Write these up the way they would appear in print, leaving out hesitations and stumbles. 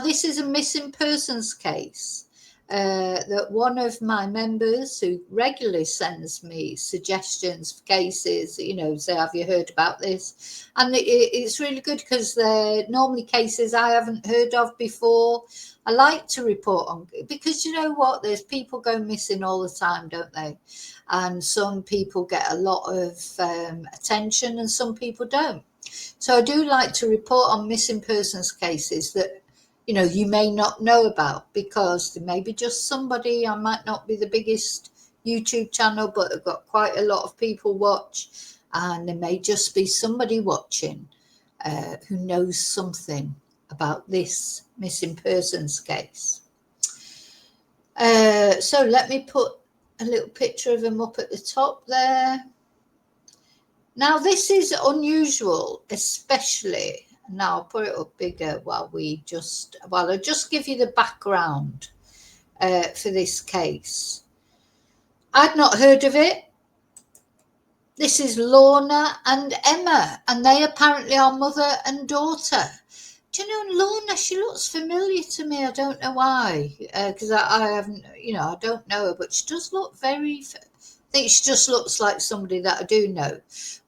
This is a missing persons case that one of my members, who regularly sends me suggestions for cases, say, have you heard about this? And it's really good because they're normally cases I haven't heard of before. I like to report on, because you know what, there's people go missing all the time, don't they? And some people get a lot of attention and some people don't. So I do like to report on missing persons cases that you may not know about, because there may be just somebody. I might not be the biggest YouTube channel, but I've got quite a lot of people watch, and there may just be somebody watching who knows something about this missing persons case. So let me put a little picture of him up at the top there. Now this is unusual, especially. Now I'll put it up bigger while I'll just give you the background for this case. I'd not heard of it. This is Lorna and Emma, and they apparently are mother and daughter. Do you know Lorna? She looks familiar to me. I don't know why, because I haven't, I don't know her, but she does look I think she just looks like somebody that I do know.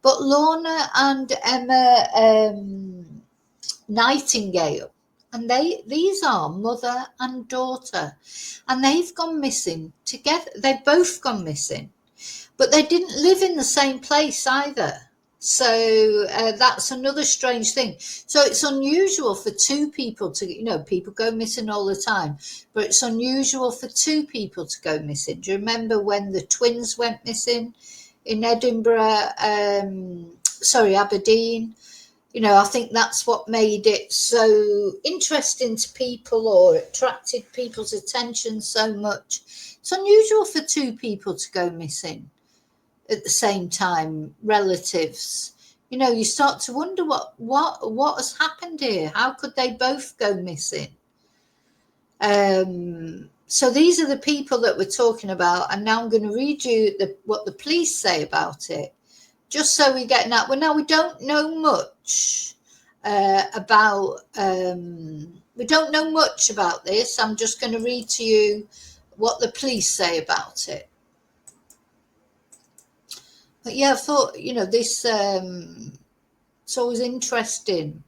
But Lorna and Emma Nightingale, and these are mother and daughter, and they've gone missing together. They've both gone missing, but they didn't live in the same place either. So that's another strange thing. So it's unusual for two people to, people go missing all the time, but it's unusual for two people to go missing. Do you remember when the twins went missing in Aberdeen? I think that's what made it so interesting to people, or attracted people's attention so much. It's unusual for two people to go missing at the same time, relatives. You start to wonder what has happened here. How could they both go missing? So these are the people that we're talking about, and now I'm going to read you what the police say about it, just so we get that. Well, now we don't know much about this. I'm just going to read to you what the police say about it. But yeah, I thought, this, it's always interesting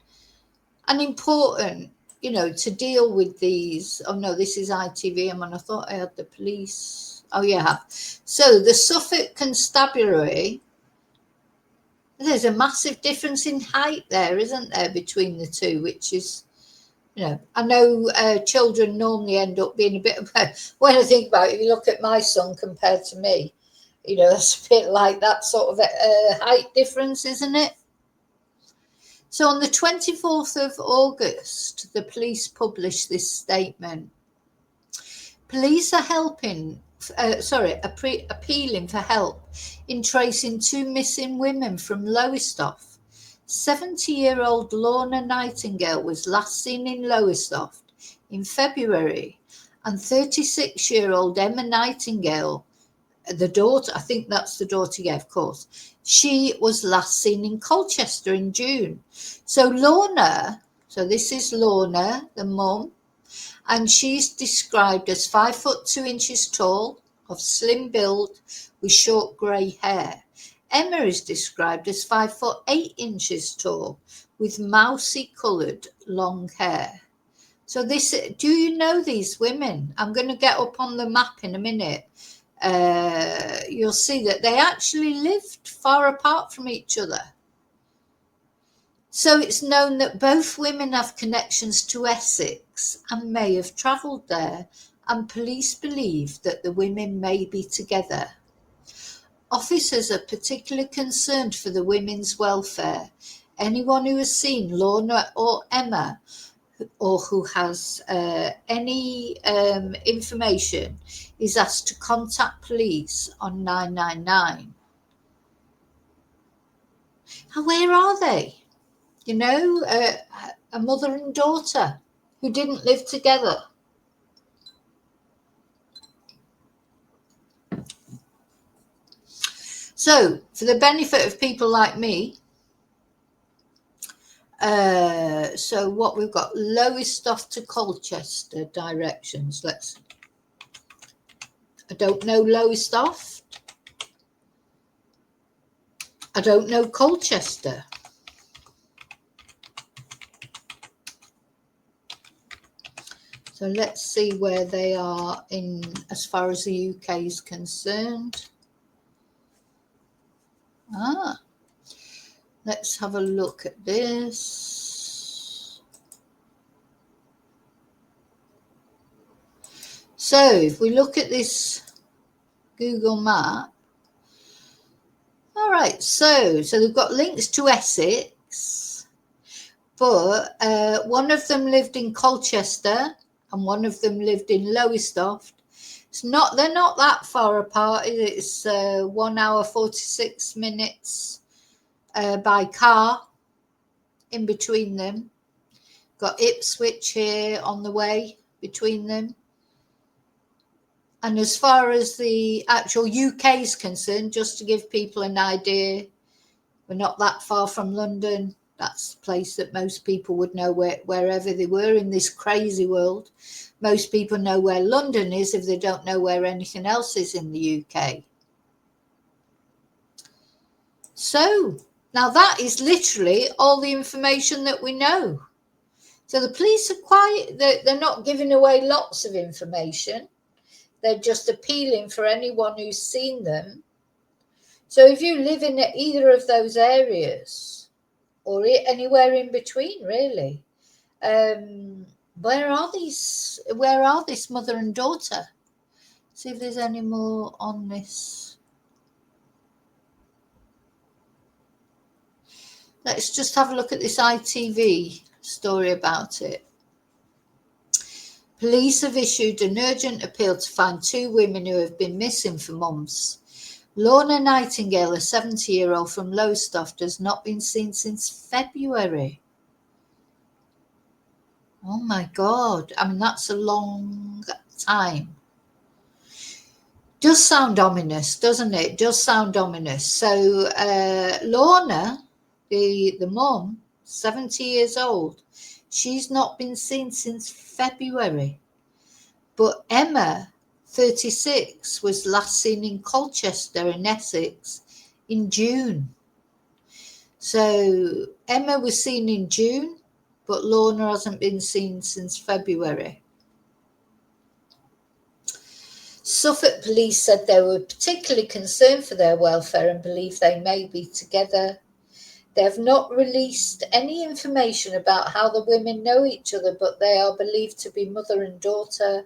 and important, to deal with these. Oh no, this is ITV, and I thought I had the police. Oh yeah. So the Suffolk Constabulary, there's a massive difference in height there, isn't there, between the two, which is, I know children normally end up being a bit of, when I think about it, if you look at my son compared to me, that's a bit like that sort of height difference, isn't it? So on the 24th of August, the police published this statement. Police are appealing for help in tracing two missing women from Lowestoft. 70-year-old Lorna Nightingale was last seen in Lowestoft in February, and 36-year-old Emma Nightingale, the daughter, I think that's the daughter, yeah, of course, she was last seen in Colchester in June. So Lorna, this is Lorna, the mum, and she's described as 5'2" tall, of slim build, with short grey hair. Emma is described as 5'8" tall, with mousy coloured long hair. So do you know these women? I'm going to get up on the map in a minute. You'll see that they actually lived far apart from each other. So it's known that both women have connections to Essex and may have travelled there, and police believe that the women may be together. Officers are particularly concerned for the women's welfare. Anyone who has seen Lorna or Emma, or who has any information, is asked to contact police on 999. And where are they? A mother and daughter who didn't live together. So, for the benefit of people like me, So what we've got, Lowestoft to Colchester directions. I don't know Lowestoft. I don't know Colchester. So let's see where they are in as far as the UK is concerned. Let's have a look at this. So if we look at this Google map, all right, so they've got links to Essex, but one of them lived in Colchester and one of them lived in Lowestoft. They're not that far apart. It's 1 hour 46 minutes by car in between them. Got Ipswich here on the way between them. And as far as the actual UK is concerned, just to give people an idea, we're not that far from London. That's the place that most people would know wherever they were in this crazy world. Most people know where London is if they don't know where anything else is in the UK. So now that is literally all the information that we know. So the police are quiet. They're not giving away lots of information. They're just appealing for anyone who's seen them. So if you live in either of those areas or anywhere in between, really, where are this mother and daughter? See if there's any more on this. Let's just have a look at this ITV story about it. Police have issued an urgent appeal to find 2 women who have been missing for months. Lorna Nightingale, a 70-year-old from Lowestoft, has not been seen since February. Oh my God. I mean, that's a long time. Does sound ominous, doesn't it? Does sound ominous. So Lorna, the mum, 70 years old, she's not been seen since February. But Emma, 36, was last seen in Colchester in Essex in June. So Emma was seen in June, but Lorna hasn't been seen since February. Suffolk police said they were particularly concerned for their welfare and believe they may be together. They have not released any information about how the women know each other, but they are believed to be mother and daughter.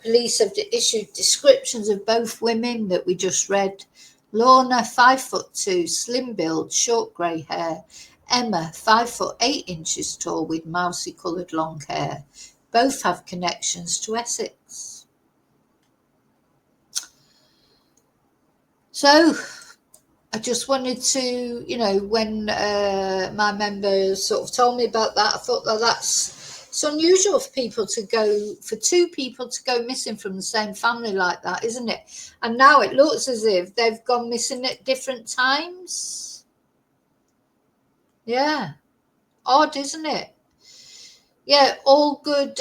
Police have issued descriptions of both women that we just read. Lorna, 5'2", slim build, short grey hair. Emma, 5'8" tall with mousy coloured long hair. Both have connections to Essex. So I just wanted to, when my member sort of told me about that, I thought it's unusual for 2 people to go missing from the same family like that, isn't it? And now it looks as if they've gone missing at different times. Yeah. Odd, isn't it? Yeah, all good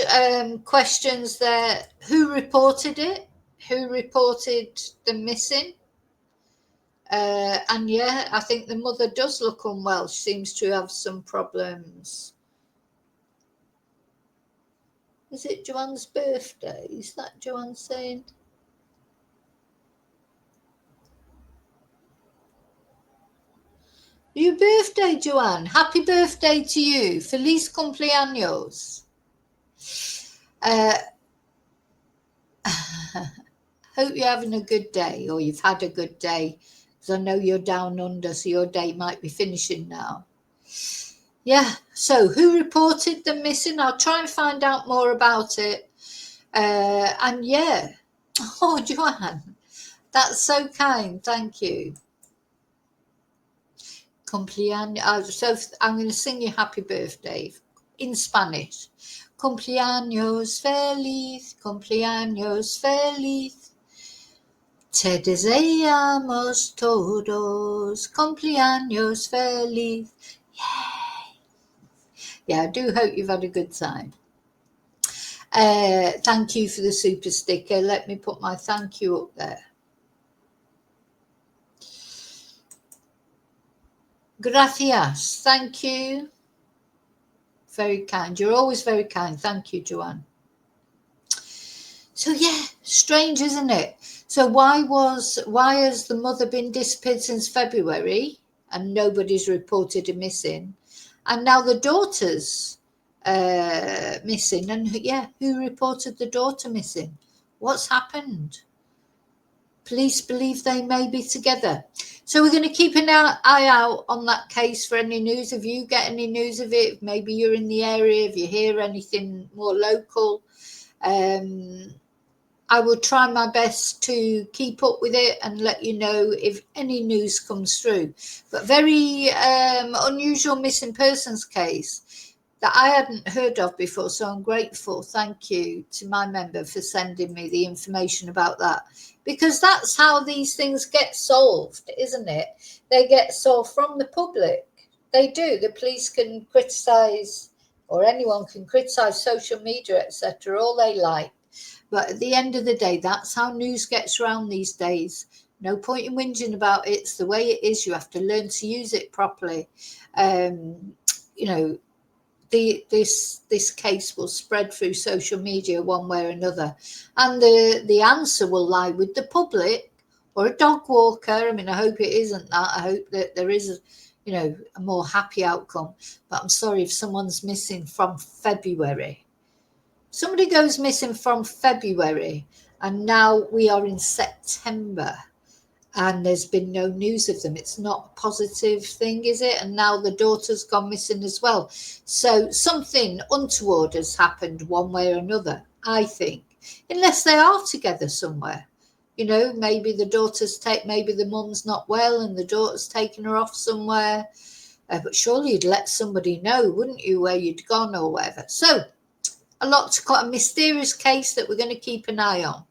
questions there. Who reported it? Who reported them missing? And yeah, I think the mother does look unwell. She seems to have some problems. Is it Joanne's birthday? Is that Joanne saying? Your birthday, Joanne. Happy birthday to you. Feliz cumpleaños. Hope you're having a good day, or you've had a good day, because I know you're down under, so your day might be finishing now. Yeah, so who reported them missing? I'll try and find out more about it. And yeah, oh, Joanne, that's so kind. Thank you. Cumpleaños. So I'm going to sing you happy birthday in Spanish. Cumpleaños feliz, cumpleaños feliz. Te deseamos todos cumpleaños feliz. Yay! Yeah, I do hope you've had a good time. Thank you for the super sticker. Let me put my thank you up there. Gracias. Thank you. Very kind. You're always very kind. Thank you, Joanne. So yeah, strange, isn't it? So why has the mother been disappeared since February and nobody's reported her missing, and now the daughter's missing? And yeah, who reported the daughter missing? What's happened? Police believe they may be together. So we're going to keep an eye out on that case for any news. If you get any news of it, maybe you're in the area, if you hear anything more local, I will try my best to keep up with it and let you know if any news comes through. But very unusual missing persons case that I hadn't heard of before. So I'm grateful. Thank you to my member for sending me the information about that. Because that's how these things get solved, isn't it? They get solved from the public. They do. The police can criticise, or anyone can criticise social media, etc., all they like. But at the end of the day, that's how news gets around these days. No point in whinging about it. It's the way it is. You have to learn to use it properly. You know, this case will spread through social media one way or another, and the answer will lie with the public or a dog walker. I mean, I hope it isn't that. I hope that there is a more happy outcome. But I'm sorry if someone's missing from February. Somebody goes missing from February, and now we are in September, and there's been no news of them. It's not a positive thing, is it? And now the daughter's gone missing as well. So something untoward has happened one way or another, I think, unless they are together somewhere. Maybe maybe the mum's not well and the daughter's taken her off somewhere. But surely you'd let somebody know, wouldn't you, where you'd gone or whatever. So a mysterious case that we're going to keep an eye on.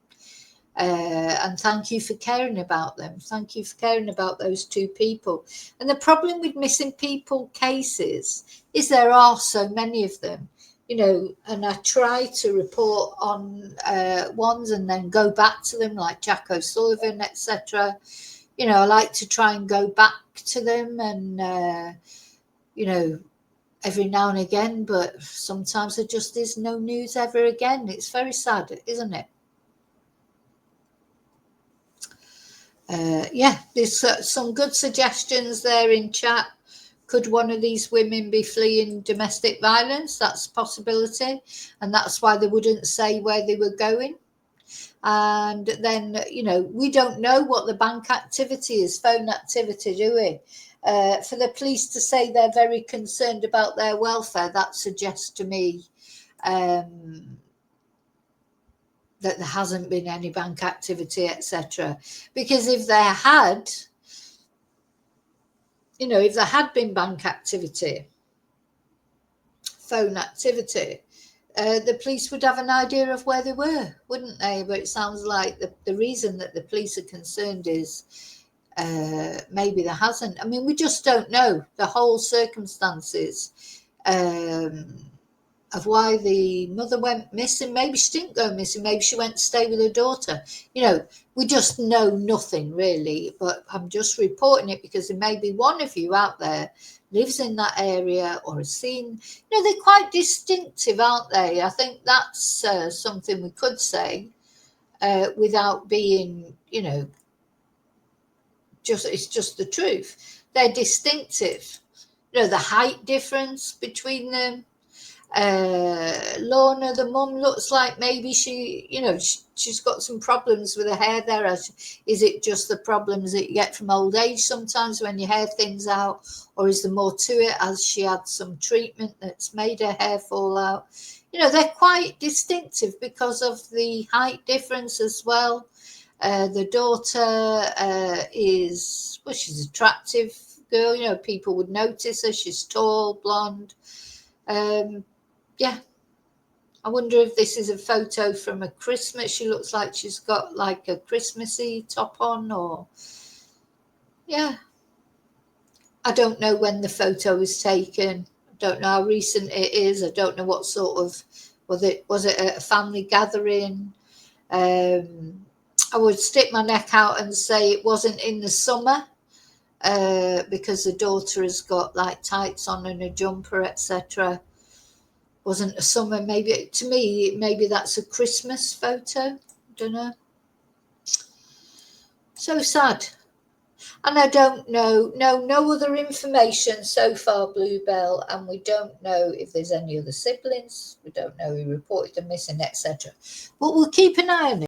And thank you for caring about them. Thank you for caring about those two people. And the problem with missing people cases is there are so many of them, and I try to report on ones and then go back to them, like Jack O'Sullivan, etc. I like to try and go back to them and, every now and again, but sometimes there just is no news ever again. It's very sad, isn't it? There's some good suggestions there in chat. Could one of these women be fleeing domestic violence? That's a possibility, and that's why they wouldn't say where they were going. And then, we don't know what the bank activity is, phone activity, do we? For the police to say they're very concerned about their welfare, that suggests to me that there hasn't been any bank activity, etc. Because if there had been bank activity, phone activity, the police would have an idea of where they were, wouldn't they? But it sounds like the reason that the police are concerned is maybe there hasn't. I mean, we just don't know the whole circumstances of why the mother went missing. Maybe she didn't go missing. Maybe she went to stay with her daughter. We just know nothing really, but I'm just reporting it because there may be one of you out there lives in that area or has seen, they're quite distinctive, aren't they? I think that's something we could say without being, it's just the truth. They're distinctive. The height difference between them. Lorna, the mum, looks like maybe she's got some problems with her hair there. Is it just the problems that you get from old age sometimes when your hair thins out, or is there more to it? Has she had some treatment that's made her hair fall out? They're quite distinctive because of the height difference as well. The daughter she's an attractive girl. People would notice her. She's tall, blonde. I wonder if this is a photo from a Christmas. She looks like she's got like a Christmassy top on, or I don't know when the photo was taken, Don't know how recent it is. I don't know what sort of, was it a family gathering? I would stick my neck out and say it wasn't in the summer, because the daughter has got like tights on and a jumper, etc. Wasn't a summer. Maybe to me, maybe that's a Christmas photo. Don't know. So sad. And I don't know, no other information so far, Bluebell, and we don't know if there's any other siblings. We don't know who reported them missing, etc. But we'll keep an eye on it.